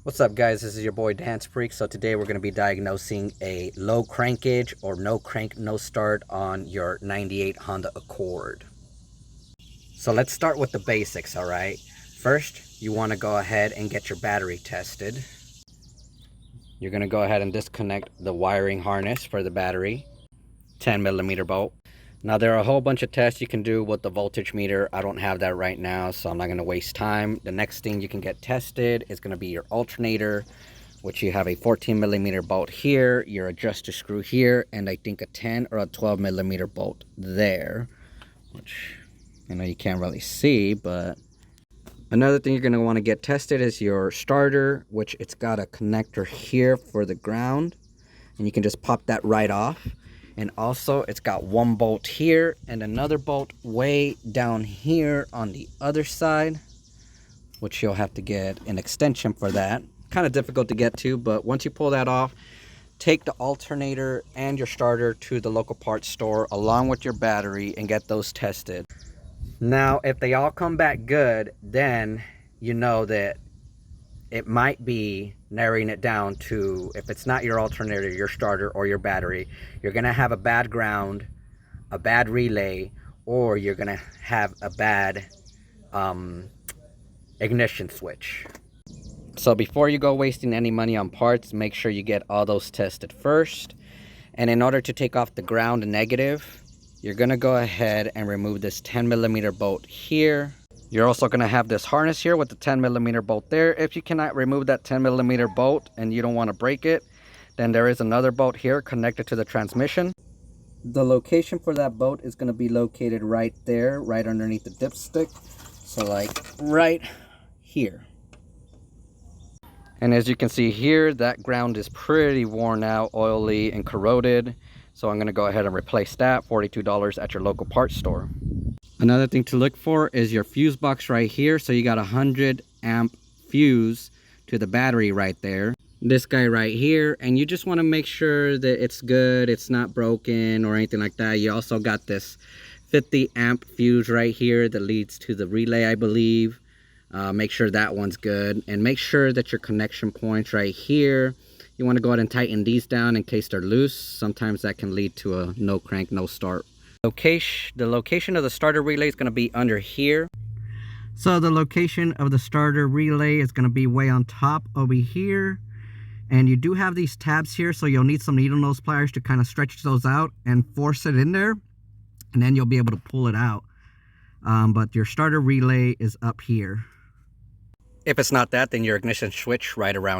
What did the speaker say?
What's up, guys? This is your boy Dance Freak. So today we're going to be diagnosing a low crankage or no crank no start on your 98 Honda Accord. So let's start with the basics. All right, first you want to go ahead and get your battery tested. You're going to go ahead and disconnect the wiring harness for the battery, 10mm bolt. Now there are a whole bunch of tests you can do with the voltage meter. I don't have that right now, so I'm not going to waste time. The next thing you can get tested is going to be your alternator, which you have a 14mm bolt here, your adjuster screw here, and I think a 10 or a 12mm bolt there, which I know you can't really see. But another thing you're going to want to get tested is your starter, which it's got a connector here for the ground, and you can just pop that right off. And also it's got one bolt here and another bolt way down here on the other side, which you'll have to get an extension for that. Kind of difficult to get to, but once you pull that off, take the alternator and your starter to the local parts store along with your battery and get those tested. Now, if they all come back good, then you know that it might be narrowing it down to, if it's not your alternator, your starter, or your battery, you're going to have a bad ground, a bad relay, or you're going to have a bad ignition switch. So before you go wasting any money on parts, make sure you get all those tested first. And in order to take off the ground negative, you're going to go ahead and remove this 10mm bolt here. You're also going to have this harness here with the 10mm bolt there. If you cannot remove that 10mm bolt and you don't want to break it, then there is another bolt here connected to the transmission. The location for that bolt is going to be located right there, right underneath the dipstick. So like right here. And as you can see here, that ground is pretty worn out, oily, and corroded. So I'm going to go ahead and replace that, $42 at your local parts store. Another thing to look for is your fuse box right here. So you got a 100 amp fuse to the battery right there. This guy right here, and you just want to make sure that it's good, it's not broken or anything like that. You also got this 50 amp fuse right here that leads to the relay, I believe. Make sure that one's good, and make sure that your connection points right here, you want to go ahead and tighten these down in case they're loose. Sometimes that can lead to a no crank, no start. The location of the starter relay is going to be under here. So the location of the starter relay is going to be way on top over here. And you do have these tabs here, so you'll need some needle nose pliers to kind of stretch those out and force it in there. And then you'll be able to pull it out. But your starter relay is up here. If it's not that, then your ignition switch right around